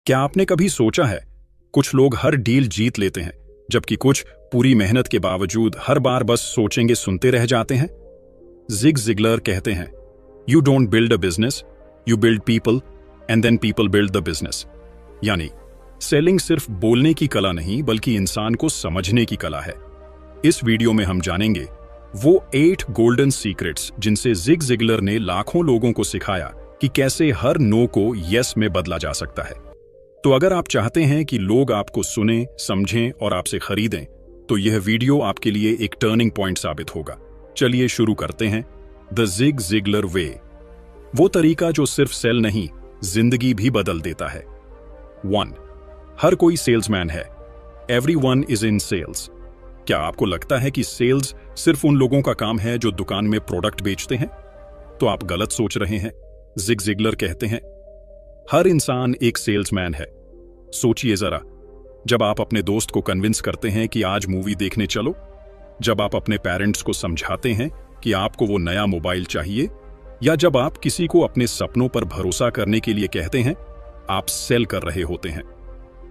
क्या आपने कभी सोचा है, कुछ लोग हर डील जीत लेते हैं, जबकि कुछ पूरी मेहनत के बावजूद हर बार बस सोचेंगे सुनते रह जाते हैं। जिग जिगलर कहते हैं, you don't build a business, you build people and then people build the business. यानी सेलिंग सिर्फ बोलने की कला नहीं, बल्कि इंसान को समझने की कला है। इस वीडियो में हम जानेंगे वो 8 गोल्डन सीक्रेट्स जिनसे जिग जिगलर ने लाखों लोगों को सिखाया कि कैसे हर नो को यस में बदला जा सकता है। तो अगर आप चाहते हैं कि लोग आपको सुने, समझें और आपसे खरीदें, तो यह वीडियो आपके लिए एक टर्निंग पॉइंट साबित होगा। चलिए शुरू करते हैं। द जिग जिगलर वे, वो तरीका जो सिर्फ सेल नहीं, जिंदगी भी बदल देता है। 1. हर कोई सेल्समैन है। Everyone is in sales. क्या आपको लगता है कि सेल्स सिर्फ उन लोगों का काम है जो दुकान में प्रोडक्ट बेचते हैं? तो आप गलत सोच रहे हैं। जिग जिगलर कहते हैं, हर इंसान एक सेल्समैन है। सोचिए जरा, जब आप अपने दोस्त को कन्विंस करते हैं कि आज मूवी देखने चलो, जब आप अपने पेरेंट्स को समझाते हैं कि आपको वो नया मोबाइल चाहिए, या जब आप किसी को अपने सपनों पर भरोसा करने के लिए कहते हैं, आप सेल कर रहे होते हैं।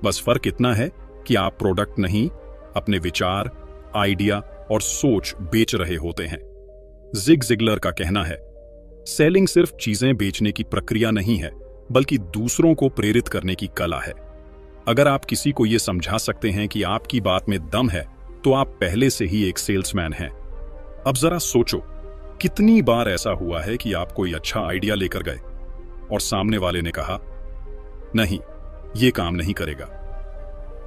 बस फर्क इतना है कि आप प्रोडक्ट नहीं, अपने विचार, आइडिया और सोच बेच रहे होते हैं। जिग जिगलर का कहना है, सेलिंग सिर्फ चीजें बेचने की प्रक्रिया नहीं है, बल्कि दूसरों को प्रेरित करने की कला है। अगर आप किसी को यह समझा सकते हैं कि आपकी बात में दम है, तो आप पहले से ही एक सेल्समैन हैं। अब जरा सोचो, कितनी बार ऐसा हुआ है कि आप कोई अच्छा आइडिया लेकर गए और सामने वाले ने कहा, नहीं, यह काम नहीं करेगा।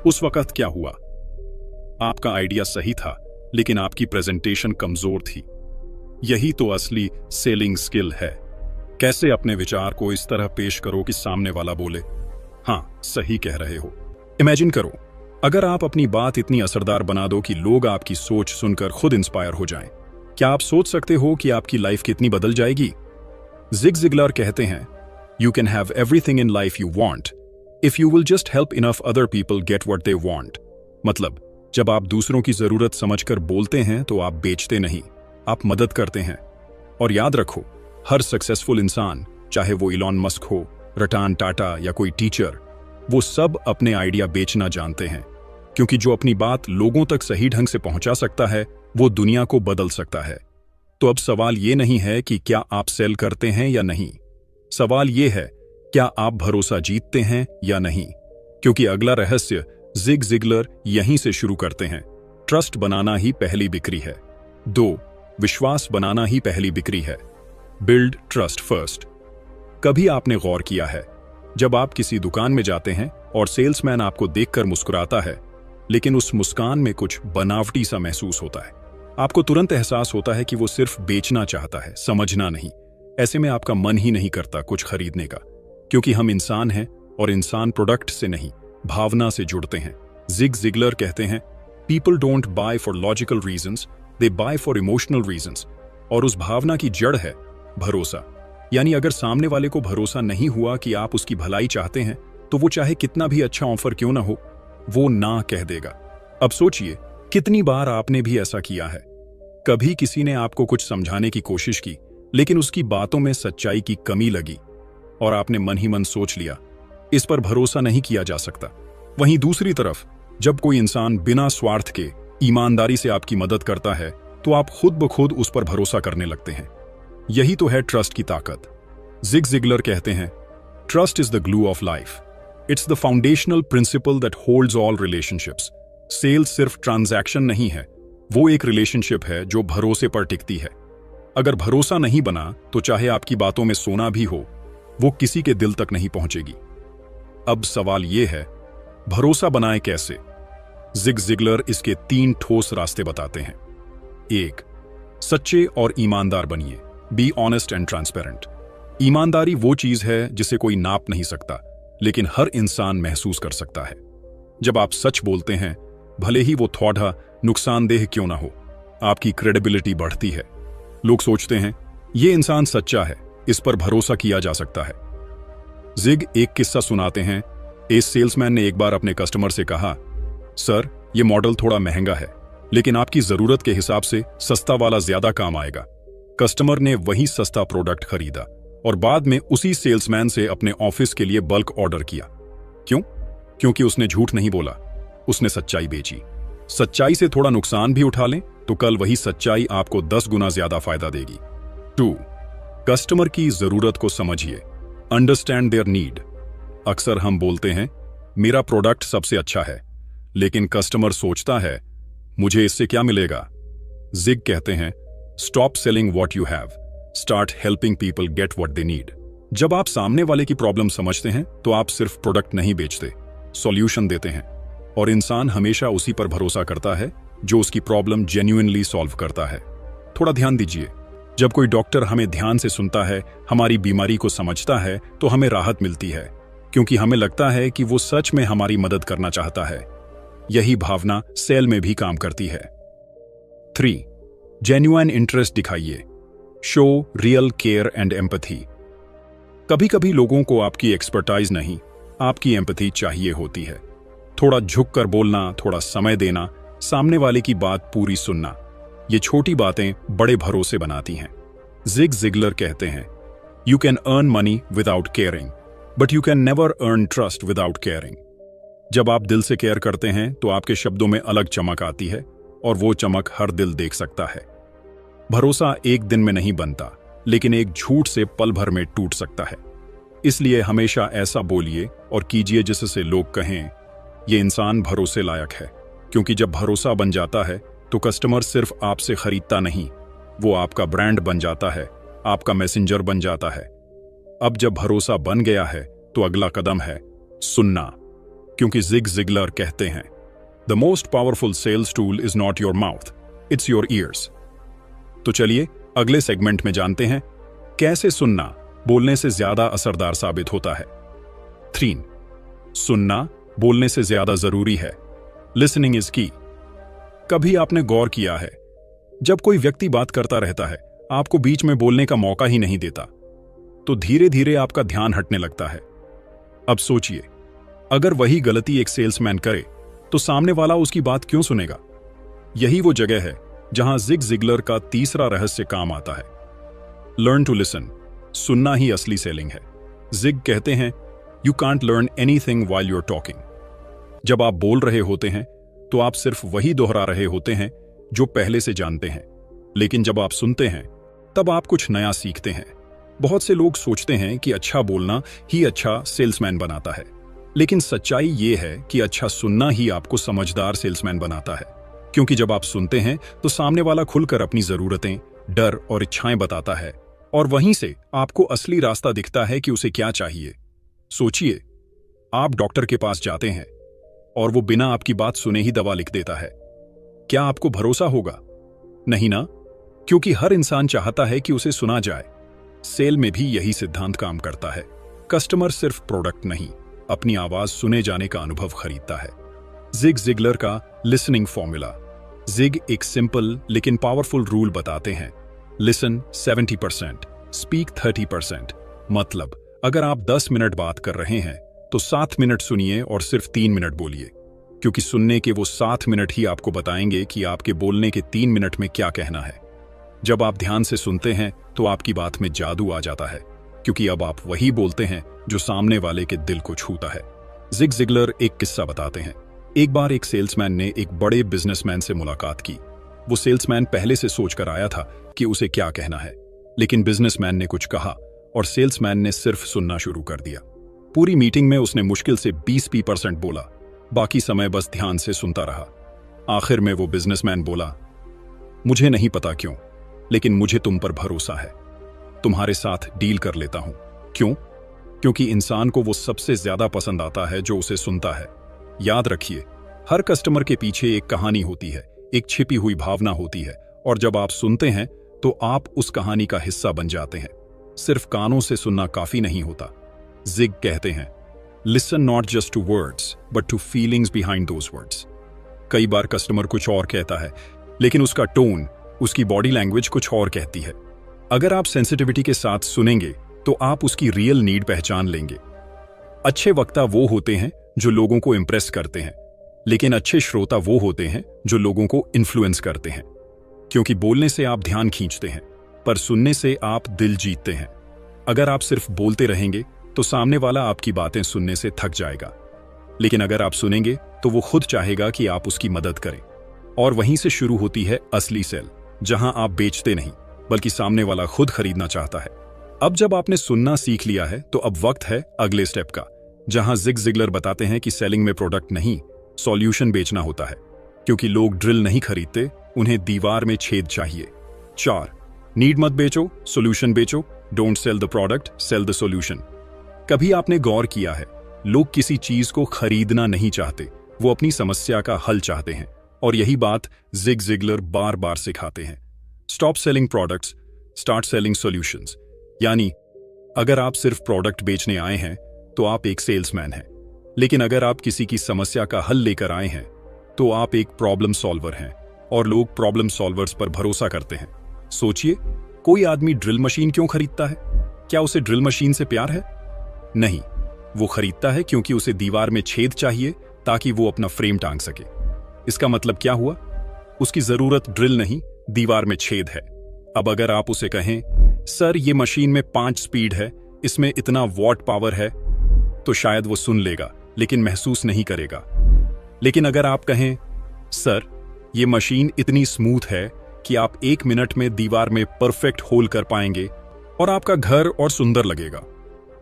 उस वक्त क्या हुआ? आपका आइडिया सही था, लेकिन आपकी प्रेजेंटेशन कमजोर थी। यही तो असली सेलिंग स्किल है। कैसे अपने विचार को इस तरह पेश करो कि सामने वाला बोले, हाँ, सही कह रहे हो। इमेजिन करो, अगर आप अपनी बात इतनी असरदार बना दो कि लोग आपकी सोच सुनकर खुद इंस्पायर हो जाएं, क्या आप सोच सकते हो कि आपकी लाइफ कितनी बदल जाएगी? जिग जिगलर कहते हैं, you can have everything in life you want if you will just help enough other people get what they want. मतलब, जब आप दूसरों की जरूरत समझकर बोलते हैं तो आप बेचते नहीं, आप मदद करते हैं। और याद रखो, हर सक्सेसफुल इंसान, चाहे वो इलॉन मस्क हो, रतन टाटा या कोई टीचर, वो सब अपने आइडिया बेचना जानते हैं, क्योंकि जो अपनी बात लोगों तक सही ढंग से पहुंचा सकता है, वो दुनिया को बदल सकता है। तो अब सवाल ये नहीं है कि क्या आप सेल करते हैं या नहीं, सवाल ये है, क्या आप भरोसा जीतते हैं या नहीं? क्योंकि अगला रहस्य जिग जिगलर यहीं से शुरू करते हैं। ट्रस्ट बनाना ही पहली बिक्री है। 2. विश्वास बनाना ही पहली बिक्री है। Build trust first. कभी आपने गौर किया है, जब आप किसी दुकान में जाते हैं और सेल्समैन आपको देखकर मुस्कुराता है, लेकिन उस मुस्कान में कुछ बनावटी सा महसूस होता है। आपको तुरंत एहसास होता है कि वो सिर्फ बेचना चाहता है, समझना नहीं। ऐसे में आपका मन ही नहीं करता कुछ खरीदने का, क्योंकि हम इंसान हैं और इंसान प्रोडक्ट से नहीं, भावना से जुड़ते हैं। जिग जिगलर कहते हैं, people don't buy for logical reasons, they buy for emotional reasons. और उस भावना की जड़ है भरोसा। यानी अगर सामने वाले को भरोसा नहीं हुआ कि आप उसकी भलाई चाहते हैं, तो वो चाहे कितना भी अच्छा ऑफर क्यों ना हो, वो ना कह देगा। अब सोचिए, कितनी बार आपने भी ऐसा किया है। कभी किसी ने आपको कुछ समझाने की कोशिश की, लेकिन उसकी बातों में सच्चाई की कमी लगी और आपने मन ही मन सोच लिया, इस पर भरोसा नहीं किया जा सकता। वहीं दूसरी तरफ, जब कोई इंसान बिना स्वार्थ के ईमानदारी से आपकी मदद करता है, तो आप खुद ब खुद उस पर भरोसा करने लगते हैं। यही तो है ट्रस्ट की ताकत। जिग जिगलर कहते हैं, trust is the glue of life. It's the foundational principle that holds all relationships. Sales सिर्फ ट्रांजैक्शन नहीं है, वो एक रिलेशनशिप है जो भरोसे पर टिकती है। अगर भरोसा नहीं बना, तो चाहे आपकी बातों में सोना भी हो, वो किसी के दिल तक नहीं पहुंचेगी। अब सवाल यह है, भरोसा बनाए कैसे? जिग जिगलर इसके 3 ठोस रास्ते बताते हैं। 1. सच्चे और ईमानदार बनिए। Be honest and transparent. ईमानदारी वो चीज है जिसे कोई नाप नहीं सकता, लेकिन हर इंसान महसूस कर सकता है। जब आप सच बोलते हैं, भले ही वो थोड़ा नुकसानदेह क्यों ना हो, आपकी क्रेडिबिलिटी बढ़ती है। लोग सोचते हैं, ये इंसान सच्चा है, इस पर भरोसा किया जा सकता है। जिग एक किस्सा सुनाते हैं। एक सेल्समैन ने एक बार अपने कस्टमर से कहा, सर, ये मॉडल थोड़ा महंगा है, लेकिन आपकी जरूरत के हिसाब से सस्ता वाला ज्यादा काम आएगा। कस्टमर ने वही सस्ता प्रोडक्ट खरीदा और बाद में उसी सेल्समैन से अपने ऑफिस के लिए बल्क ऑर्डर किया। क्यों? क्योंकि उसने झूठ नहीं बोला, उसने सच्चाई बेची। सच्चाई से थोड़ा नुकसान भी उठा लें तो कल वही सच्चाई आपको 10 गुना ज्यादा फायदा देगी। 2. कस्टमर की जरूरत को समझिए। Understand their need. अक्सर हम बोलते हैं मेरा प्रोडक्ट सबसे अच्छा है, लेकिन कस्टमर सोचता है मुझे इससे क्या मिलेगा। जिग कहते हैं stop selling what you have, start helping people get what they need. जब आप सामने वाले की प्रॉब्लम समझते हैं तो आप सिर्फ प्रोडक्ट नहीं बेचते, सॉल्यूशन देते हैं। और इंसान हमेशा उसी पर भरोसा करता है जो उसकी प्रॉब्लम जेन्युइनली सॉल्व करता है। थोड़ा ध्यान दीजिए, जब कोई डॉक्टर हमें ध्यान से सुनता है, हमारी बीमारी को समझता है, तो हमें राहत मिलती है, क्योंकि हमें लगता है कि वो सच में हमारी मदद करना चाहता है। यही भावना सेल में भी काम करती है। 3. जेन्युइन इंटरेस्ट दिखाइए। Show real care and empathy. कभी कभी लोगों को आपकी एक्सपर्टाइज नहीं, आपकी एम्पैथी चाहिए होती है। थोड़ा झुककर बोलना, थोड़ा समय देना, सामने वाले की बात पूरी सुनना, ये छोटी बातें बड़े भरोसे बनाती हैं। जिग जिगलर कहते हैं you can earn money without caring, but you can never earn trust without caring. जब आप दिल से केयर करते हैं तो आपके शब्दों में अलग चमक आती है, और वो चमक हर दिल देख सकता है। भरोसा एक दिन में नहीं बनता, लेकिन एक झूठ से पल भर में टूट सकता है। इसलिए हमेशा ऐसा बोलिए और कीजिए जिससे लोग कहें ये इंसान भरोसे लायक है। क्योंकि जब भरोसा बन जाता है तो कस्टमर सिर्फ आपसे खरीदता नहीं, वो आपका ब्रांड बन जाता है, आपका मैसेंजर बन जाता है। अब जब भरोसा बन गया है तो अगला कदम है सुनना, क्योंकि जिग जिगलर कहते हैं the most powerful sales tool is not your mouth, it's your ears. तो चलिए अगले सेगमेंट में जानते हैं कैसे सुनना बोलने से ज्यादा असरदार साबित होता है। 3. सुनना बोलने से ज्यादा जरूरी है। लिसनिंग इज की। कभी आपने गौर किया है, जब कोई व्यक्ति बात करता रहता है, आपको बीच में बोलने का मौका ही नहीं देता, तो धीरे धीरे आपका ध्यान हटने लगता है। अब सोचिए, अगर वही गलती एक सेल्समैन करे तो सामने वाला उसकी बात क्यों सुनेगा? यही वो जगह है जहां जिग जिगलर का तीसरा रहस्य काम आता है, लर्न टू लिसन। सुनना ही असली सेलिंग है। जिग कहते हैं you can't learn anything while you're talking. जब आप बोल रहे होते हैं तो आप सिर्फ वही दोहरा रहे होते हैं जो पहले से जानते हैं, लेकिन जब आप सुनते हैं तब आप कुछ नया सीखते हैं। बहुत से लोग सोचते हैं कि अच्छा बोलना ही अच्छा सेल्समैन बनाता है, लेकिन सच्चाई ये है कि अच्छा सुनना ही आपको समझदार सेल्समैन बनाता है। क्योंकि जब आप सुनते हैं तो सामने वाला खुलकर अपनी जरूरतें, डर और इच्छाएं बताता है, और वहीं से आपको असली रास्ता दिखता है कि उसे क्या चाहिए। सोचिए, आप डॉक्टर के पास जाते हैं और वो बिना आपकी बात सुने ही दवा लिख देता है। क्या आपको भरोसा होगा? नहीं ना, क्योंकि हर इंसान चाहता है कि उसे सुना जाए। सेल में भी यही सिद्धांत काम करता है। कस्टमर सिर्फ प्रोडक्ट नहीं, अपनी आवाज सुने जाने का अनुभव खरीदता है। जिग जिगलर का लिसनिंग फॉर्मूला। जिग एक सिंपल लेकिन पावरफुल रूल बताते हैं, लिसन 70%, स्पीक 30%। मतलब अगर आप 10 मिनट बात कर रहे हैं तो 7 मिनट सुनिए और सिर्फ 3 मिनट बोलिए, क्योंकि सुनने के वो 7 मिनट ही आपको बताएंगे कि आपके बोलने के 3 मिनट में क्या कहना है। जब आप ध्यान से सुनते हैं तो आपकी बात में जादू आ जाता है, क्योंकि अब आप वही बोलते हैं जो सामने वाले के दिल को छूता है। जिग जिगलर एक किस्सा बताते हैं। एक बार एक सेल्समैन ने एक बड़े बिजनेसमैन से मुलाकात की। वो सेल्समैन पहले से सोचकर आया था कि उसे क्या कहना है, लेकिन बिजनेसमैन ने कुछ कहा और सेल्समैन ने सिर्फ सुनना शुरू कर दिया। पूरी मीटिंग में उसने मुश्किल से 20% बोला, बाकी समय बस ध्यान से सुनता रहा। आखिर में वो बिजनेसमैन बोला, मुझे नहीं पता क्यों, लेकिन मुझे तुम पर भरोसा है, तुम्हारे साथ डील कर लेता हूं। क्यों? क्योंकि इंसान को वो सबसे ज्यादा पसंद आता है जो उसे सुनता है। याद रखिए, हर कस्टमर के पीछे एक कहानी होती है, एक छिपी हुई भावना होती है, और जब आप सुनते हैं तो आप उस कहानी का हिस्सा बन जाते हैं। सिर्फ कानों से सुनना काफी नहीं होता। जिग कहते हैं listen not just to words but to feelings behind those words. कई बार कस्टमर कुछ और कहता है, लेकिन उसका टोन, उसकी बॉडी लैंग्वेज कुछ और कहती है। अगर आप सेंसिटिविटी के साथ सुनेंगे तो आप उसकी रियल नीड पहचान लेंगे। अच्छे वक्ता वो होते हैं जो लोगों को इंप्रेस करते हैं, लेकिन अच्छे श्रोता वो होते हैं जो लोगों को इन्फ्लुएंस करते हैं। क्योंकि बोलने से आप ध्यान खींचते हैं, पर सुनने से आप दिल जीतते हैं। अगर आप सिर्फ बोलते रहेंगे तो सामने वाला आपकी बातें सुनने से थक जाएगा, लेकिन अगर आप सुनेंगे तो वो खुद चाहेगा कि आप उसकी मदद करें। और वहीं से शुरू होती है असली सेल, जहां आप बेचते नहीं बल्कि सामने वाला खुद खरीदना चाहता है। अब जब आपने सुनना सीख लिया है तो अब वक्त है अगले स्टेप का, जहां जिग जिगलर बताते हैं कि सेलिंग में प्रोडक्ट नहीं, सॉल्यूशन बेचना होता है। क्योंकि लोग ड्रिल नहीं खरीदते, उन्हें दीवार में छेद चाहिए। 4 नीड मत बेचो, सॉल्यूशन बेचो। Don't sell the product, sell the solution. कभी आपने गौर किया है, लोग किसी चीज को खरीदना नहीं चाहते, वो अपनी समस्या का हल चाहते हैं। और यही बात जिग जिगलर बार बार सिखाते हैं। Stop selling products, start selling solutions. यानी अगर आप सिर्फ प्रोडक्ट बेचने आए हैं तो आप एक सेल्समैन हैं, लेकिन अगर आप किसी की समस्या का हल लेकर आए हैं तो आप एक प्रॉब्लम सॉल्वर हैं। और लोग प्रॉब्लम सॉल्वर्स पर भरोसा करते हैं। सोचिए, कोई आदमी ड्रिल मशीन क्यों खरीदता है? क्या उसे ड्रिल मशीन से प्यार है? नहीं, वो खरीदता है क्योंकि उसे दीवार में छेद चाहिए ताकि वो अपना फ्रेम टांग सके। इसका मतलब क्या हुआ? उसकी जरूरत ड्रिल नहीं, दीवार में छेद है। अब अगर आप उसे कहें, सर ये मशीन में 5 स्पीड है, इसमें इतना वॉट पावर है, तो शायद वो सुन लेगा लेकिन महसूस नहीं करेगा। लेकिन अगर आप कहें, सर ये मशीन इतनी स्मूथ है कि आप 1 मिनट में दीवार में परफेक्ट होल कर पाएंगे और आपका घर और सुंदर लगेगा,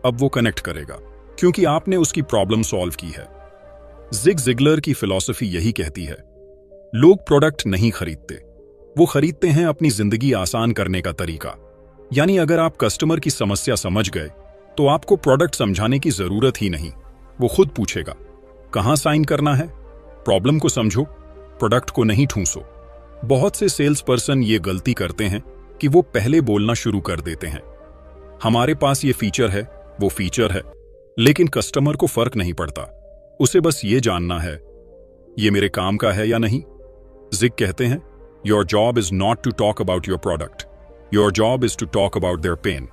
अब वो कनेक्ट करेगा क्योंकि आपने उसकी प्रॉब्लम सॉल्व की है। जिग जिगलर की फिलॉसफी यही कहती है, लोग प्रोडक्ट नहीं खरीदते, वो खरीदते हैं अपनी जिंदगी आसान करने का तरीका। यानी अगर आप कस्टमर की समस्या समझ गए तो आपको प्रोडक्ट समझाने की जरूरत ही नहीं, वो खुद पूछेगा कहां साइन करना है। प्रॉब्लम को समझो, प्रोडक्ट को नहीं ठूंसो। बहुत से सेल्स पर्सन ये गलती करते हैं कि वो पहले बोलना शुरू कर देते हैं, हमारे पास ये फीचर है, वो फीचर है, लेकिन कस्टमर को फर्क नहीं पड़ता, उसे बस ये जानना है ये मेरे काम का है या नहीं। जिग कहते हैं, your job is not to talk about your product, your job is to talk about their pain.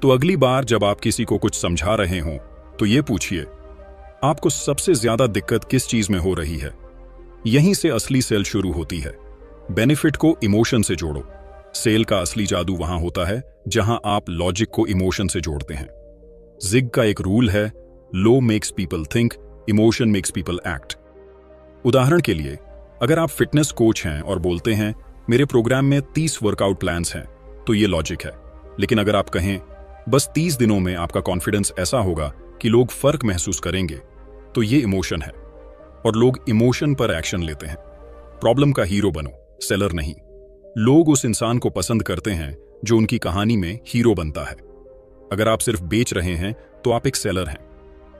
तो अगली बार जब आप किसी को कुछ समझा रहे हों तो ये पूछिए, आपको सबसे ज्यादा दिक्कत किस चीज में हो रही है? यहीं से असली सेल शुरू होती है। बेनिफिट को इमोशन से जोड़ो। सेल का असली जादू वहां होता है जहां आप लॉजिक को इमोशन से जोड़ते हैं। जिग का एक रूल है, लो makes people think, emotion makes people act. उदाहरण के लिए, अगर आप फिटनेस कोच हैं और बोलते हैं मेरे प्रोग्राम में 30 वर्कआउट प्लान्स हैं, तो ये लॉजिक है। लेकिन अगर आप कहें बस 30 दिनों में आपका कॉन्फिडेंस ऐसा होगा कि लोग फर्क महसूस करेंगे, तो ये इमोशन है। और लोग इमोशन पर एक्शन लेते हैं। प्रॉब्लम का हीरो बनो, सेलर नहीं। लोग उस इंसान को पसंद करते हैं जो उनकी कहानी में हीरो बनता है। अगर आप सिर्फ बेच रहे हैं तो आप एक सेलर हैं,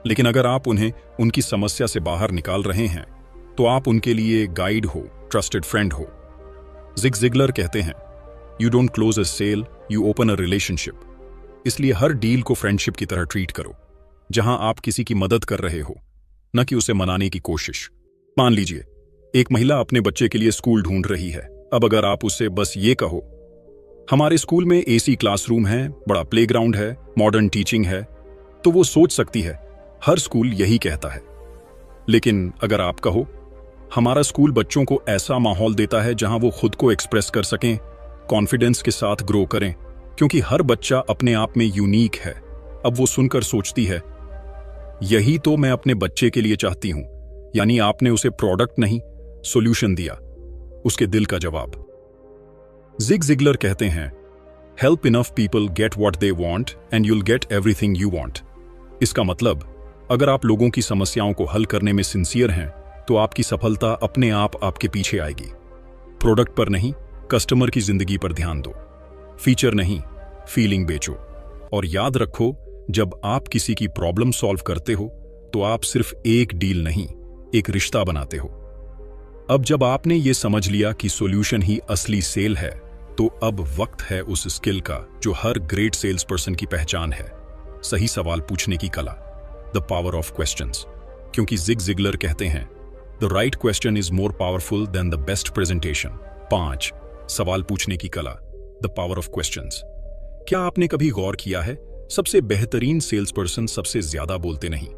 लेकिन अगर आप उन्हें उनकी समस्या से बाहर निकाल रहे हैं तो आप उनके लिए गाइड हो, ट्रस्टेड फ्रेंड हो। जिग जिगलर कहते हैं, you don't close a sale, you open a relationship. इसलिए हर डील को फ्रेंडशिप की तरह ट्रीट करो, जहां आप किसी की मदद कर रहे हो, न कि उसे मनाने की कोशिश। मान लीजिए एक महिला अपने बच्चे के लिए स्कूल ढूंढ रही है। अब अगर आप उससे बस ये कहो, हमारे स्कूल में एसी क्लासरूम है, बड़ा प्लेग्राउंड है, मॉडर्न टीचिंग है, तो वो सोच सकती है हर स्कूल यही कहता है। लेकिन अगर आप कहो, हमारा स्कूल बच्चों को ऐसा माहौल देता है जहां वो खुद को एक्सप्रेस कर सकें, कॉन्फिडेंस के साथ ग्रो करें, क्योंकि हर बच्चा अपने आप में यूनिक है, अब वो सुनकर सोचती है, यही तो मैं अपने बच्चे के लिए चाहती हूं। यानी आपने उसे प्रोडक्ट नहीं, सॉल्यूशन दिया, उसके दिल का जवाब। जिग जिगलर कहते हैं, help enough people get what they want and you'll get everything you want. इसका मतलब, अगर आप लोगों की समस्याओं को हल करने में सिंसियर हैं तो आपकी सफलता अपने आप आपके पीछे आएगी। प्रोडक्ट पर नहीं, कस्टमर की जिंदगी पर ध्यान दो। फीचर नहीं, फीलिंग बेचो। और याद रखो, जब आप किसी की प्रॉब्लम सॉल्व करते हो तो आप सिर्फ एक डील नहीं, एक रिश्ता बनाते हो। अब जब आपने ये समझ लिया कि सॉल्यूशन ही असली सेल है, तो अब वक्त है उस स्किल का जो हर ग्रेट सेल्स पर्सन की पहचान है, सही सवाल पूछने की कला, द पावर ऑफ क्वेश्चंस। क्योंकि जिग जिगलर कहते हैं, the right question is more powerful than the best presentation. 5 सवाल पूछने की कला, द पावर ऑफ क्वेश्चंस। क्या आपने कभी गौर किया है, सबसे बेहतरीन सेल्स पर्सन सबसे ज्यादा बोलते नहीं,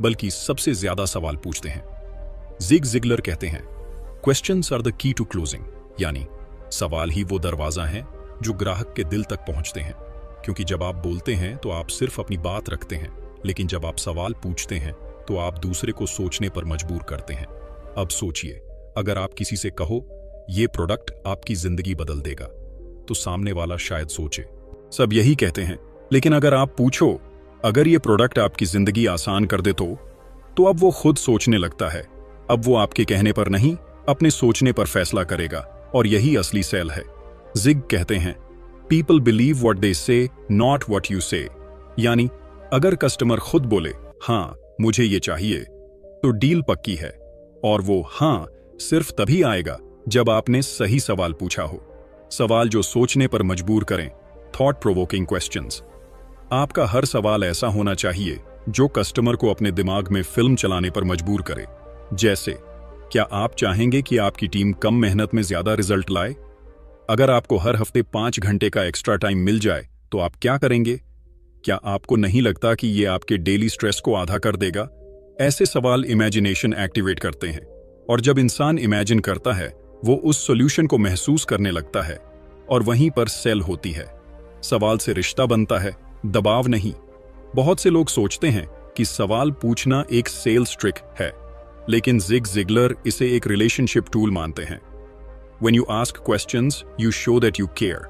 बल्कि सबसे ज्यादा सवाल पूछते हैं। जिग जिगलर कहते हैं, questions are the key to closing. यानी सवाल ही वो दरवाजा है जो ग्राहक के दिल तक पहुंचते हैं। क्योंकि जब आप बोलते हैं तो आप सिर्फ अपनी बात रखते हैं, लेकिन जब आप सवाल पूछते हैं तो आप दूसरे को सोचने पर मजबूर करते हैं। अब सोचिए, अगर आप किसी से कहो ये प्रोडक्ट आपकी जिंदगी बदल देगा, तो सामने वाला शायद सोचे। सब यही कहते हैं, लेकिन अगर आप पूछो अगर ये प्रोडक्ट आपकी जिंदगी आसान कर दे तो अब वो खुद सोचने लगता है। अब वो आपके कहने पर नहीं, अपने सोचने पर फैसला करेगा, और यही असली सेल है। जिग कहते हैं, पीपल बिलीव व्हाट दे से, नॉट व्हाट यू से। यानी अगर कस्टमर खुद बोले हाँ मुझे ये चाहिए, तो डील पक्की है, और वो हाँ सिर्फ तभी आएगा जब आपने सही सवाल पूछा हो। सवाल जो सोचने पर मजबूर करें, थॉट प्रोवोकिंग क्वेश्चंस। आपका हर सवाल ऐसा होना चाहिए जो कस्टमर को अपने दिमाग में फिल्म चलाने पर मजबूर करे। जैसे, क्या आप चाहेंगे कि आपकी टीम कम मेहनत में ज्यादा रिजल्ट लाए? अगर आपको हर हफ्ते 5 घंटे का एक्स्ट्रा टाइम मिल जाए तो आप क्या करेंगे? क्या आपको नहीं लगता कि ये आपके डेली स्ट्रेस को आधा कर देगा? ऐसे सवाल इमेजिनेशन एक्टिवेट करते हैं, और जब इंसान इमेजिन करता है वो उस सॉल्यूशन को महसूस करने लगता है, और वहीं पर सेल होती है। सवाल से रिश्ता बनता है, दबाव नहीं। बहुत से लोग सोचते हैं कि सवाल पूछना एक सेल्स ट्रिक है, लेकिन जिग जिगलर इसे एक रिलेशनशिप टूल मानते हैं। When you ask questions, you show that you care.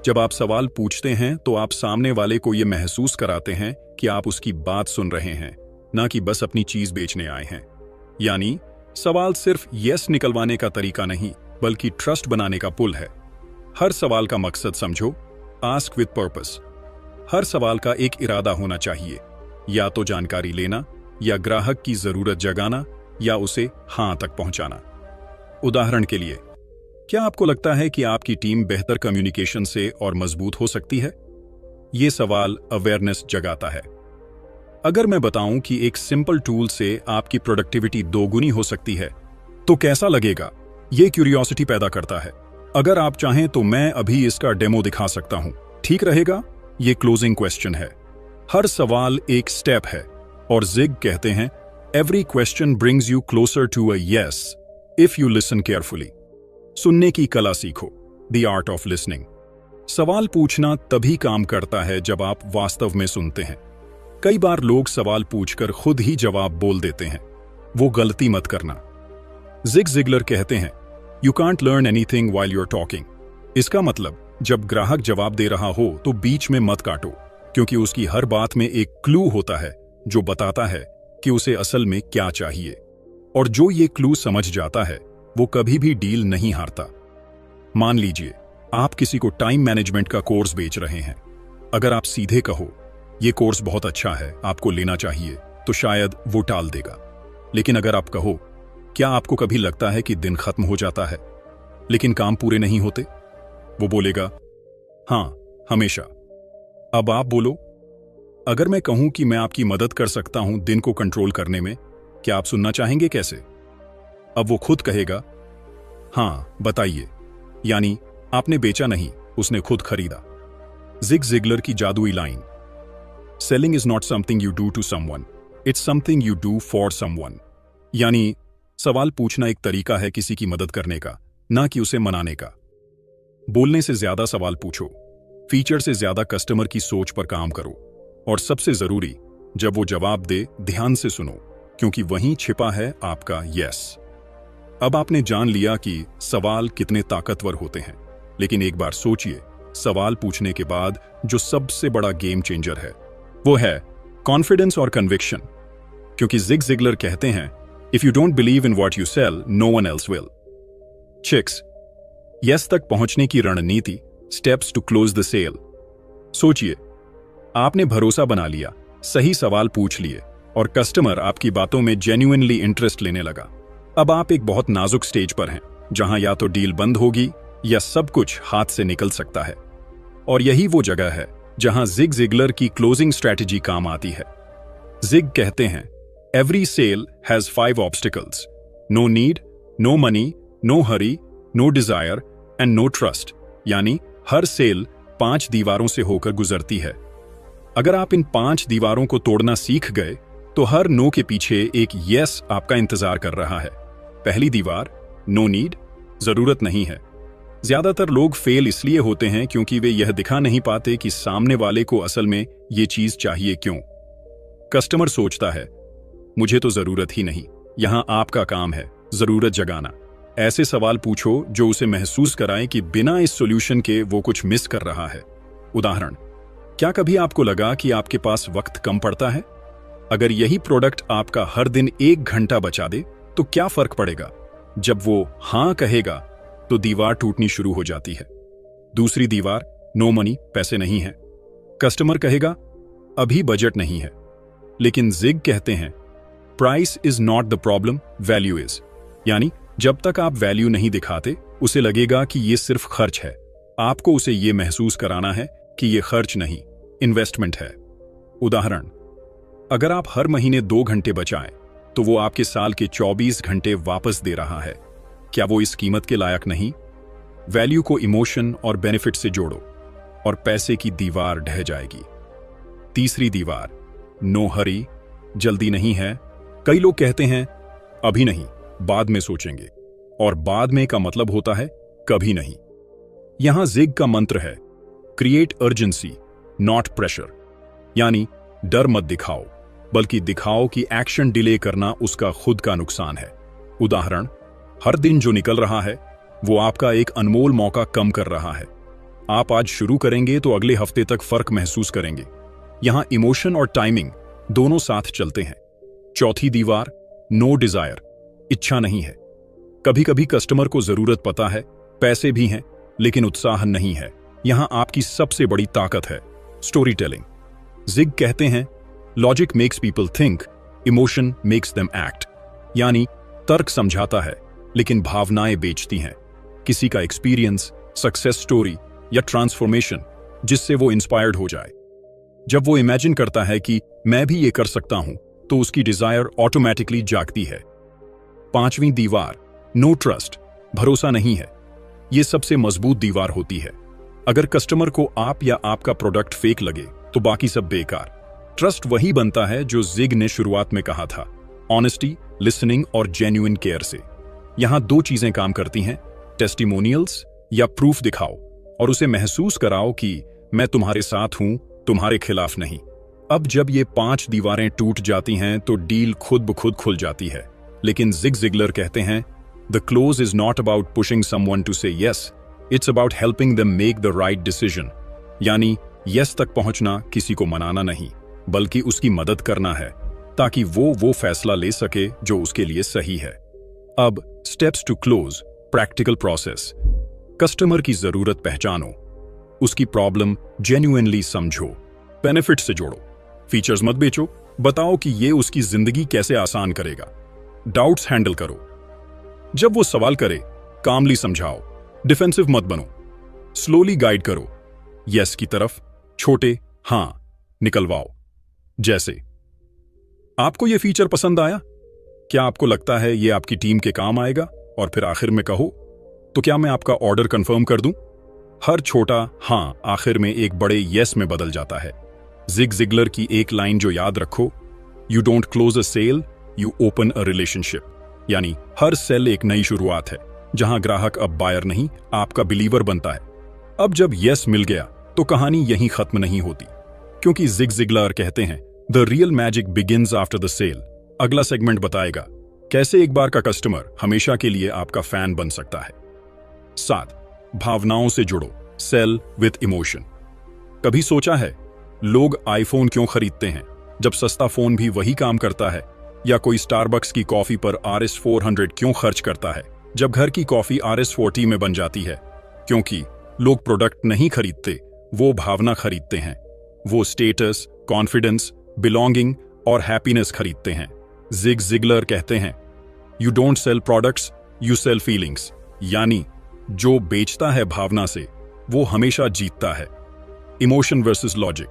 जब आप सवाल पूछते हैं तो आप सामने वाले को यह महसूस कराते हैं कि आप उसकी बात सुन रहे हैं, ना कि बस अपनी चीज बेचने आए हैं। यानी सवाल सिर्फ यस निकलवाने का तरीका नहीं, बल्कि ट्रस्ट बनाने का पुल है। हर सवाल का मकसद समझो, आस्क विद पर्पस। हर सवाल का एक इरादा होना चाहिए, या तो जानकारी लेना, या ग्राहक की जरूरत जगाना, या उसे हां तक पहुंचाना। उदाहरण के लिए, क्या आपको लगता है कि आपकी टीम बेहतर कम्युनिकेशन से और मजबूत हो सकती है? यह सवाल अवेयरनेस जगाता है। अगर मैं बताऊं कि एक सिंपल टूल से आपकी प्रोडक्टिविटी दोगुनी हो सकती है, तो कैसा लगेगा? यह क्यूरियोसिटी पैदा करता है। अगर आप चाहें तो मैं अभी इसका डेमो दिखा सकता हूं, ठीक रहेगा? यह क्लोजिंग क्वेश्चन है। हर सवाल एक स्टेप है, और जिग कहते हैं, every question brings you closer to a yes if you listen carefully. सुनने की कला सीखो, द आर्ट ऑफ लिसनिंग। सवाल पूछना तभी काम करता है जब आप वास्तव में सुनते हैं। कई बार लोग सवाल पूछकर खुद ही जवाब बोल देते हैं, वो गलती मत करना। जिग जिगलर कहते हैं, you can't learn anything while you are talking. इसका मतलब, जब ग्राहक जवाब दे रहा हो तो बीच में मत काटो, क्योंकि उसकी हर बात में एक क्लू होता है जो बताता है कि उसे असल में क्या चाहिए। और जो ये क्लू समझ जाता है वो कभी भी डील नहीं हारता। मान लीजिए आप किसी को टाइम मैनेजमेंट का कोर्स बेच रहे हैं। अगर आप सीधे कहो ये कोर्स बहुत अच्छा है, आपको लेना चाहिए, तो शायद वो टाल देगा। लेकिन अगर आप कहो, क्या आपको कभी लगता है कि दिन खत्म हो जाता है लेकिन काम पूरे नहीं होते? वो बोलेगा, हां, हमेशा। अब आप बोलो, अगर मैं कहूं कि मैं आपकी मदद कर सकता हूं दिन को कंट्रोल करने में, क्या आप सुनना चाहेंगे? कैसे? अब वो खुद कहेगा, हां, बताइए। यानी आपने बेचा नहीं, उसने खुद खरीदा। जिग जिगलर की जादुई line, selling is not something you do to someone, it's something you do for someone. यानी सवाल पूछना एक तरीका है किसी की मदद करने का, ना कि उसे मनाने का। बोलने से ज्यादा सवाल पूछो, फीचर से ज्यादा कस्टमर की सोच पर काम करो, और सबसे जरूरी, जब वो जवाब दे ध्यान से सुनो, क्योंकि वहीं छिपा है आपका यस। अब आपने जान लिया कि सवाल कितने ताकतवर होते हैं, लेकिन एक बार सोचिए, सवाल पूछने के बाद जो सबसे बड़ा गेम चेंजर है वो है कॉन्फिडेंस और कन्विक्शन। क्योंकि जिग जिगलर कहते हैं, if you don't believe in what you sell, no one else will. चिक्स, यस तक पहुंचने की रणनीति, steps to close the sale. सोचिए, आपने भरोसा बना लिया, सही सवाल पूछ लिए, और कस्टमर आपकी बातों में जेन्युइनली इंटरेस्ट लेने लगा। अब आप एक बहुत नाजुक स्टेज पर हैं, जहां या तो डील बंद होगी या सब कुछ हाथ से निकल सकता है। और यही वो जगह है जहां जिग जिगलर की क्लोजिंग स्ट्रैटेजी काम आती है। जिग कहते हैं, every sale has 5 obstacles, no need, no money, no hurry, no desire and no trust. यानी हर सेल 5 दीवारों से होकर गुजरती है। अगर आप इन 5 दीवारों को तोड़ना सीख गए तो हर नो के पीछे एक यस आपका इंतजार कर रहा है। पहली दीवार, नो नीड, जरूरत नहीं है। ज्यादातर लोग फेल इसलिए होते हैं क्योंकि वे यह दिखा नहीं पाते कि सामने वाले को असल में ये चीज चाहिए क्यों। कस्टमर सोचता है, मुझे तो जरूरत ही नहीं। यहां आपका काम है जरूरत जगाना। ऐसे सवाल पूछो जो उसे महसूस कराएं कि बिना इस सॉल्यूशन के वो कुछ मिस कर रहा है। उदाहरण, क्या कभी आपको लगा कि आपके पास वक्त कम पड़ता है? अगर यही प्रोडक्ट आपका हर दिन 1 घंटा बचा दे तो क्या फर्क पड़ेगा? जब वो हां कहेगा तो दीवार टूटनी शुरू हो जाती है। दूसरी दीवार, नो मनी, पैसे नहीं है। कस्टमर कहेगा अभी बजट नहीं है। लेकिन जिग कहते हैं price is not the problem, value is. यानी जब तक आप वैल्यू नहीं दिखाते उसे लगेगा कि ये सिर्फ खर्च है। आपको उसे ये महसूस कराना है कि ये खर्च नहीं, इन्वेस्टमेंट है। उदाहरण, अगर आप हर महीने 2 घंटे बचाएं तो वो आपके साल के 24 घंटे वापस दे रहा है। क्या वो इस कीमत के लायक नहीं? वैल्यू को इमोशन और बेनिफिट से जोड़ो और पैसे की दीवार ढह जाएगी। तीसरी दीवार, नो हरी, जल्दी नहीं है। कई लोग कहते हैं अभी नहीं, बाद में सोचेंगे, और बाद में का मतलब होता है कभी नहीं। यहां जिग का मंत्र है क्रिएट अर्जेंसी नॉट प्रेशर। यानी डर मत दिखाओ, बल्कि दिखाओ कि एक्शन डिले करना उसका खुद का नुकसान है। उदाहरण, हर दिन जो निकल रहा है वो आपका एक अनमोल मौका कम कर रहा है। आप आज शुरू करेंगे तो अगले हफ्ते तक फर्क महसूस करेंगे। यहां इमोशन और टाइमिंग दोनों साथ चलते हैं। चौथी दीवार, नो डिजायर, इच्छा नहीं है। कभी कभी कस्टमर को जरूरत पता है, पैसे भी हैं, लेकिन उत्साह नहीं है। यहां आपकी सबसे बड़ी ताकत है स्टोरी टेलिंग। जिग कहते हैं logic makes people think, emotion makes them act. यानी तर्क समझाता है लेकिन भावनाएं बेचती हैं। किसी का एक्सपीरियंस, सक्सेस स्टोरी या ट्रांसफॉर्मेशन जिससे वो इंस्पायर्ड हो जाए। जब वो इमेजिन करता है कि मैं भी ये कर सकता हूं तो उसकी डिजायर ऑटोमेटिकली जागती है। पांचवी दीवार, नो ट्रस्ट, भरोसा नहीं है। ये सबसे मजबूत दीवार होती है। अगर कस्टमर को आप या आपका प्रोडक्ट फेक लगे तो बाकी सब बेकार। ट्रस्ट वही बनता है जो जिग ने शुरुआत में कहा था, ऑनेस्टी, लिसनिंग और जेन्युइन केयर से। यहां 2 चीजें काम करती हैं, टेस्टिमोनियल्स या प्रूफ दिखाओ और उसे महसूस कराओ कि मैं तुम्हारे साथ हूं, तुम्हारे खिलाफ नहीं। अब जब ये 5 दीवारें टूट जाती हैं तो डील खुद ब खुद खुल जाती है। लेकिन जिग जिगलर कहते हैं the close is not about pushing someone to say yes, it's about helping them make the right decision. यानी यस तक पहुंचना किसी को मनाना नहीं, बल्कि उसकी मदद करना है ताकि वो फैसला ले सके जो उसके लिए सही है। अब steps to close, practical process. Customer की जरूरत पहचानो, उसकी प्रॉब्लम जेन्युइनली समझो, बेनिफिट से जोड़ो, फीचर्स मत बेचो, बताओ कि ये उसकी जिंदगी कैसे आसान करेगा। डाउट्स हैंडल करो, जब वो सवाल करे कामली समझाओ, डिफेंसिव मत बनो, स्लोली गाइड करो, यस की तरफ, छोटे हां निकलवाओ। जैसे, आपको यह फीचर पसंद आया? क्या आपको लगता है यह आपकी टीम के काम आएगा? और फिर आखिर में कहो, तो क्या मैं आपका ऑर्डर कंफर्म कर दूं? हर छोटा हां आखिर में एक बड़े यस में बदल जाता है। जिग जिगलर की एक लाइन जो याद रखो, you don't close a sale, you open a relationship. यानी हर सेल एक नई शुरुआत है जहां ग्राहक अब बायर नहीं, आपका बिलीवर बनता है। अब जब यस मिल गया तो कहानी यहीं खत्म नहीं होती, क्योंकि जिग जिगलर कहते हैं the real magic begins after the sale. अगला सेगमेंट बताएगा कैसे एक बार का कस्टमर हमेशा के लिए आपका फैन बन सकता है। 7, भावनाओं से जुड़ो, सेल विथ इमोशन। कभी सोचा है लोग आईफोन क्यों खरीदते हैं जब सस्ता फोन भी वही काम करता है? या कोई स्टारबक्स की कॉफी पर RS 400 क्यों खर्च करता है जब घर की कॉफी RS 40 में बन जाती है? क्योंकि लोग प्रोडक्ट नहीं खरीदते, वो भावना खरीदते हैं। वो स्टेटस, कॉन्फिडेंस, बिलोंगिंग और हैप्पीनेस खरीदते हैं। जिग जिगलर कहते हैं you don't sell products, you sell feelings. यानी जो बेचता है भावना से वो हमेशा जीतता है। इमोशन वर्सेस लॉजिक,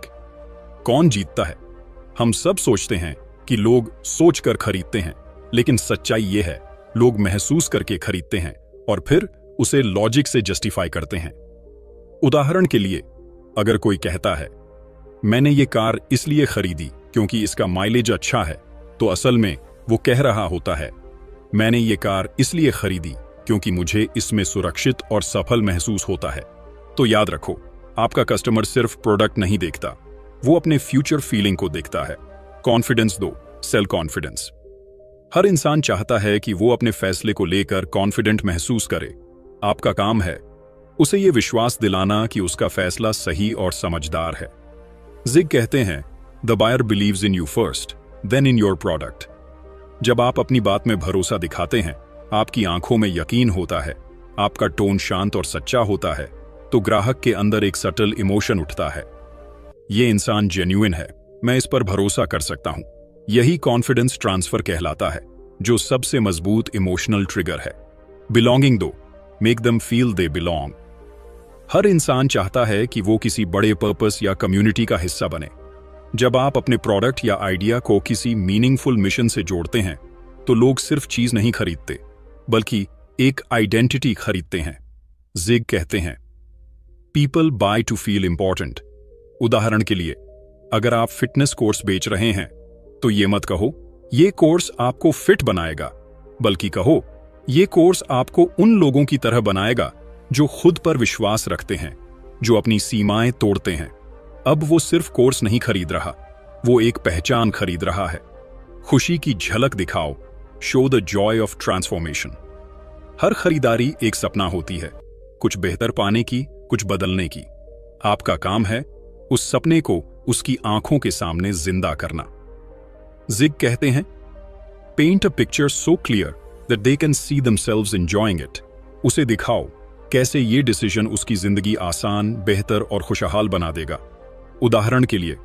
कौन जीतता है? हम सब सोचते हैं कि लोग सोचकर खरीदते हैं, लेकिन सच्चाई ये है लोग महसूस करके खरीदते हैं और फिर उसे लॉजिक से जस्टिफाई करते हैं। उदाहरण के लिए, अगर कोई कहता है मैंने ये कार इसलिए खरीदी क्योंकि इसका माइलेज अच्छा है, तो असल में वो कह रहा होता है मैंने ये कार इसलिए खरीदी क्योंकि मुझे इसमें सुरक्षित और सफल महसूस होता है। तो याद रखो, आपका कस्टमर सिर्फ प्रोडक्ट नहीं देखता, वो अपने फ्यूचर फीलिंग को देखता है। कॉन्फिडेंस दो, सेल्फ कॉन्फिडेंस। हर इंसान चाहता है कि वो अपने फैसले को लेकर कॉन्फिडेंट महसूस करे। आपका काम है उसे ये विश्वास दिलाना कि उसका फैसला सही और समझदार है। जिग कहते हैं, the buyer believes in you first, then in your product. जब आप अपनी बात में भरोसा दिखाते हैं, आपकी आंखों में यकीन होता है, आपका टोन शांत और सच्चा होता है, तो ग्राहक के अंदर एक सटल इमोशन उठता है। ये इंसान जेन्युइन है, मैं इस पर भरोसा कर सकता हूं। यही कॉन्फिडेंस ट्रांसफर कहलाता है, जो सबसे मजबूत इमोशनल ट्रिगर है। बिलोंगिंग दो, make them feel they belong. हर इंसान चाहता है कि वो किसी बड़े पर्पस या कम्युनिटी का हिस्सा बने। जब आप अपने प्रोडक्ट या आइडिया को किसी मीनिंगफुल मिशन से जोड़ते हैं, तो लोग सिर्फ चीज नहीं खरीदते, बल्कि एक आइडेंटिटी खरीदते हैं। जिग कहते हैं, people by two feel important. उदाहरण के लिए, अगर आप फिटनेस कोर्स बेच रहे हैं, तो ये मत कहो ये कोर्स आपको फिट बनाएगा, बल्कि कहो ये कोर्स आपको उन लोगों की तरह बनाएगा जो खुद पर विश्वास रखते हैं, जो अपनी सीमाएं तोड़ते हैं। अब वो सिर्फ कोर्स नहीं खरीद रहा, वो एक पहचान खरीद रहा है। खुशी की झलक दिखाओ, show the joy of transformation. हर खरीदारी एक सपना होती है, कुछ बेहतर पाने की, कुछ बदलने की। आपका काम है उस सपने को उसकी आंखों के सामने जिंदा करना। जिग कहते हैं, paint a picture so clear that they can see themselves enjoying it. उसे दिखाओ कैसे ये डिसीजन उसकी जिंदगी आसान, बेहतर और खुशहाल बना देगा। उदाहरण के लिए,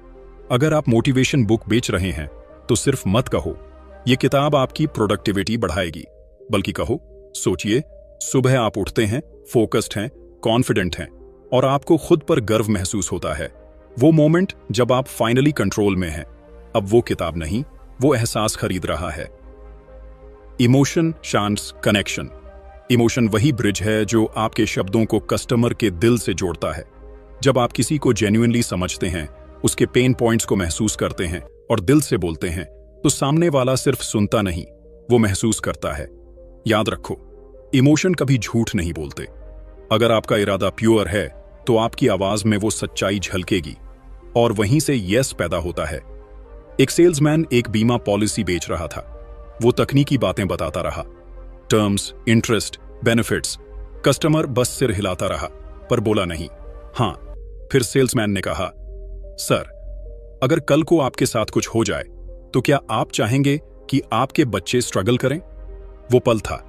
अगर आप मोटिवेशन बुक बेच रहे हैं, तो सिर्फ मत कहो ये किताब आपकी प्रोडक्टिविटी बढ़ाएगी, बल्कि कहो सोचिए सुबह आप उठते हैं, फोकस्ड हैं, कॉन्फिडेंट हैं और आपको खुद पर गर्व महसूस होता है। वो मोमेंट जब आप फाइनली कंट्रोल में हैं। अब वो किताब नहीं, वो एहसास खरीद रहा है। Emotion chance connection. इमोशन वही ब्रिज है जो आपके शब्दों को कस्टमर के दिल से जोड़ता है। जब आप किसी को जेन्युइनली समझते हैं, उसके पेन पॉइंट्स को महसूस करते हैं और दिल से बोलते हैं, तो सामने वाला सिर्फ सुनता नहीं, वो महसूस करता है। याद रखो, इमोशन कभी झूठ नहीं बोलते। अगर आपका इरादा प्योर है, तो आपकी आवाज में वो सच्चाई झलकेगी और वहीं से यस पैदा होता है। एक सेल्समैन एक बीमा पॉलिसी बेच रहा था। वो तकनीकी बातें बताता रहा, टर्म्स, इंटरेस्ट, बेनिफिट्स। कस्टमर बस सिर हिलाता रहा, पर बोला नहीं। हाँ, फिर सेल्समैन ने कहा, सर, अगर कल को आपके साथ कुछ हो जाए, तो क्या आप चाहेंगे कि आपके बच्चे स्ट्रगल करें? वो पल था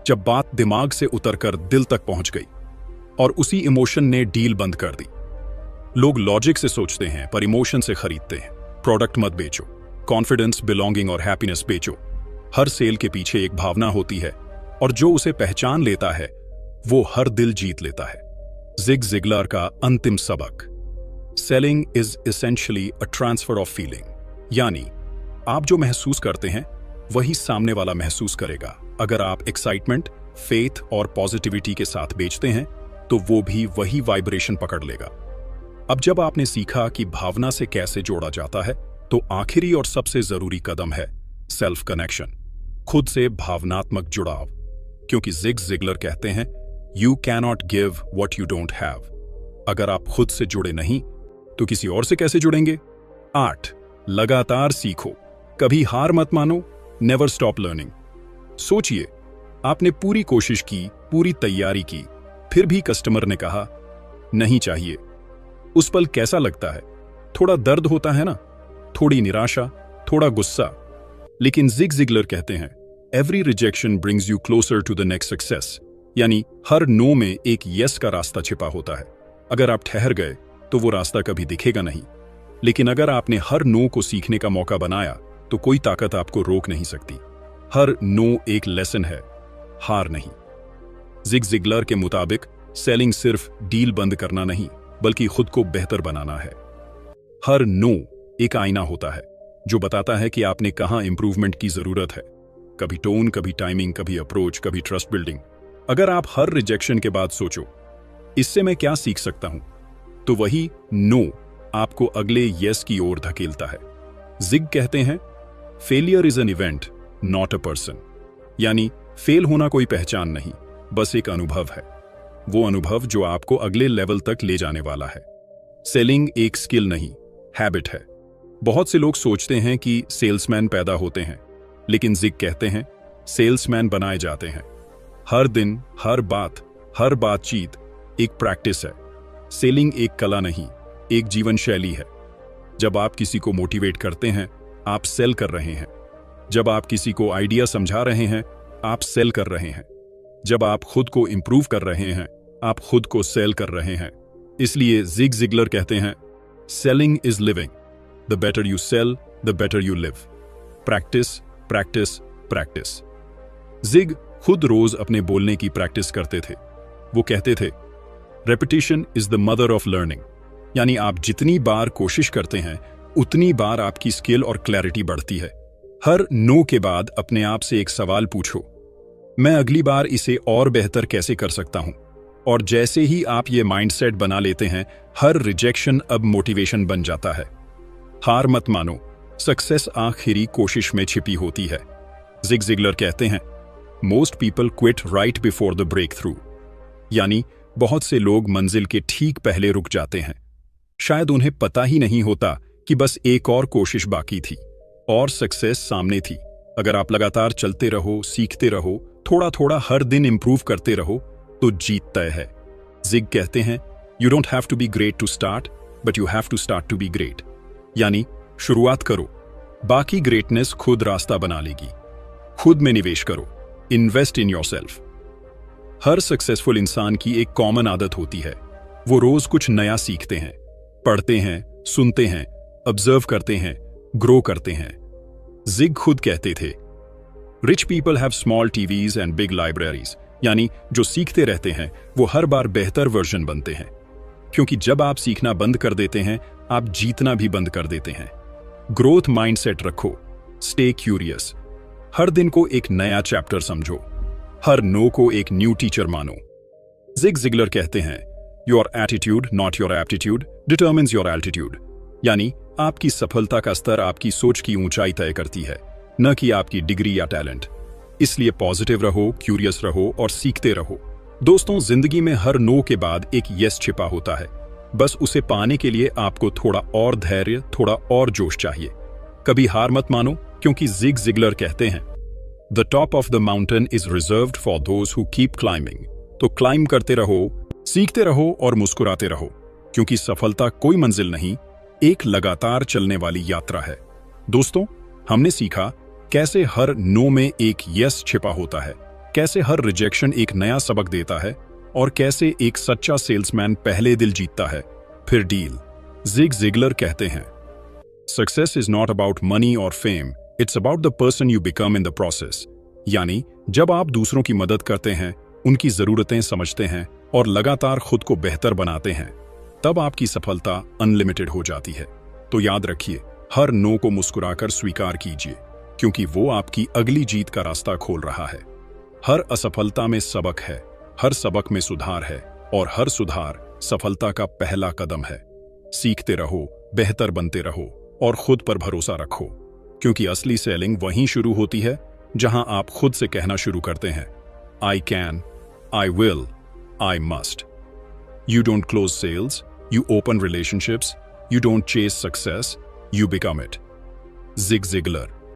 जब बात दिमाग से उतरकर दिल तक पहुंच गई और उसी इमोशन ने डील बंद कर दी। लोग लॉजिक से सोचते हैं, पर इमोशन से खरीदते हैं। प्रोडक्ट मत बेचो, कॉन्फिडेंस, बिलोंगिंग और हैप्पीनेस बेचो। हर सेल के पीछे एक भावना होती है और जो उसे पहचान लेता है, वो हर दिल जीत लेता है। जिग जिगलर का अंतिम सबक, selling is essentially a transfer of feeling. यानी आप जो महसूस करते हैं, वही सामने वाला महसूस करेगा। अगर आप एक्साइटमेंट, फेथ और पॉजिटिविटी के साथ बेचते हैं, तो वो भी वही वाइब्रेशन पकड़ लेगा। अब जब आपने सीखा कि भावना से कैसे जोड़ा जाता है, तो आखिरी और सबसे जरूरी कदम है सेल्फ कनेक्शन, खुद से भावनात्मक जुड़ाव। क्योंकि जिग जिगलर कहते हैं, you cannot give what you don't have. अगर आप खुद से जुड़े नहीं, तो किसी और से कैसे जुड़ेंगे? 8, लगातार सीखो, कभी हार मत मानो, नेवर स्टॉप लर्निंग। सोचिए, आपने पूरी कोशिश की, पूरी तैयारी की, फिर भी कस्टमर ने कहा नहीं चाहिए। उस पल कैसा लगता है? थोड़ा दर्द होता है ना, थोड़ी निराशा, थोड़ा गुस्सा। लेकिन जिग जिगलर कहते हैं, every rejection brings you closer to the next success. यानी हर नो में एक यस का रास्ता छिपा होता है। अगर आप ठहर गए, तो वो रास्ता कभी दिखेगा नहीं। लेकिन अगर आपने हर नो को सीखने का मौका बनाया, तो कोई ताकत आपको रोक नहीं सकती। हर नो एक लेसन है, हार नहीं। जिग जिगलर के मुताबिक सेलिंग सिर्फ डील बंद करना नहीं, बल्कि खुद को बेहतर बनाना है। हर नो एक आईना होता है जो बताता है कि आपने कहां इंप्रूवमेंट की जरूरत है। कभी टोन, कभी टाइमिंग, कभी अप्रोच, कभी ट्रस्ट बिल्डिंग। अगर आप हर रिजेक्शन के बाद सोचो, इससे मैं क्या सीख सकता हूं, तो वही नो आपको अगले यस की ओर धकेलता है। जिग कहते हैं, failure is an event, not a person. यानी फेल होना कोई पहचान नहीं, बस एक अनुभव है। वो अनुभव जो आपको अगले लेवल तक ले जाने वाला है। सेलिंग एक स्किल नहीं, हैबिट है। बहुत से लोग सोचते हैं कि सेल्समैन पैदा होते हैं, लेकिन जिग कहते हैं सेल्समैन बनाए जाते हैं। हर दिन, हर बात, हर बातचीत एक प्रैक्टिस है। सेलिंग एक कला नहीं, एक जीवन शैली है। जब आप किसी को मोटिवेट करते हैं, आप सेल कर रहे हैं। जब आप किसी को आइडिया समझा रहे हैं, आप सेल कर रहे हैं। जब आप खुद को इंप्रूव कर रहे हैं, आप खुद को सेल कर रहे हैं। इसलिए जिग जिगलर कहते हैं selling is living. The better you sell, the better you live. Practice, practice, practice. Zig खुद रोज अपने बोलने की प्रैक्टिस करते थे। वो कहते थे repetition is the mother of learning, यानी आप जितनी बार कोशिश करते हैं उतनी बार आपकी स्किल और क्लैरिटी बढ़ती है। हर नो के बाद अपने आप से एक सवाल पूछो, मैं अगली बार इसे और बेहतर कैसे कर सकता हूं? और जैसे ही आप ये माइंडसेट बना लेते हैं, हर रिजेक्शन अब मोटिवेशन बन जाता है। हार मत मानो, सक्सेस आखिरी कोशिश में छिपी होती है। जिग जिगलर कहते हैं most people quit right before the breakthrough, यानी बहुत से लोग मंजिल के ठीक पहले रुक जाते हैं। शायद उन्हें पता ही नहीं होता कि बस एक और कोशिश बाकी थी और सक्सेस सामने थी। अगर आप लगातार चलते रहो, सीखते रहो, थोड़ा थोड़ा हर दिन इंप्रूव करते रहो, तो जीत तय है। जिग कहते हैं you don't have to be great to start, but you have to start to be great. यानी शुरुआत करो, बाकी ग्रेटनेस खुद रास्ता बना लेगी। खुद में निवेश करो, invest in yourself. Her successful इंसान की एक कॉमन आदत होती है, वो रोज कुछ नया सीखते हैं, पढ़ते हैं, सुनते हैं, ऑब्जर्व करते हैं, ग्रो करते हैं। जिग खुद कहते थे rich people have small TVs and big libraries, यानी जो सीखते रहते हैं वो हर बार बेहतर वर्जन बनते हैं। क्योंकि जब आप सीखना बंद कर देते हैं, आप जीतना भी बंद कर देते हैं। ग्रोथ माइंडसेट रखो, स्टे क्यूरियस। हर दिन को एक नया चैप्टर समझो, हर नो को एक न्यू टीचर मानो। जिग जिगलर कहते हैं your attitude not your aptitude determines your altitude, यानी आपकी सफलता का स्तर आपकी सोच की ऊंचाई तय करती है, न कि आपकी डिग्री या टैलेंट। इसलिए पॉजिटिव रहो, क्यूरियस रहो और सीखते रहो। दोस्तों, जिंदगी में हर नो के बाद एक यस छिपा होता है। बस उसे पाने के लिए आपको थोड़ा और धैर्य, थोड़ा और जोश चाहिए। कभी हार मत मानो, क्योंकि जिग जिगलर कहते हैं the top of the mountain is reserved for those who keep climbing. तो क्लाइंब करते रहो, सीखते रहो और मुस्कुराते रहो, क्योंकि सफलता कोई मंजिल नहीं, एक लगातार चलने वाली यात्रा है। दोस्तों, हमने सीखा कैसे हर नो में एक यस छिपा होता है, कैसे हर रिजेक्शन एक नया सबक देता है और कैसे एक सच्चा सेल्समैन पहले दिल जीतता है, फिर डील। जिग जिगलर कहते हैं success is not about money और fame, it's about the person you become in the process. यानी जब आप दूसरों की मदद करते हैं, उनकी जरूरतें समझते हैं और लगातार खुद को बेहतर बनाते हैं, तब आपकी सफलता अनलिमिटेड हो जाती है। तो याद रखिए, हर नो को मुस्कुराकर स्वीकार कीजिए, क्योंकि वो आपकी अगली जीत का रास्ता खोल रहा है। हर असफलता में सबक है, हर सबक में सुधार है और हर सुधार सफलता का पहला कदम है। सीखते रहो, बेहतर बनते रहो और खुद पर भरोसा रखो, क्योंकि असली सेलिंग वहीं शुरू होती है जहां आप खुद से कहना शुरू करते हैं I can, I will, I must. You don't close sales, you open relationships, you don't chase success, you become it. Zig Ziglar.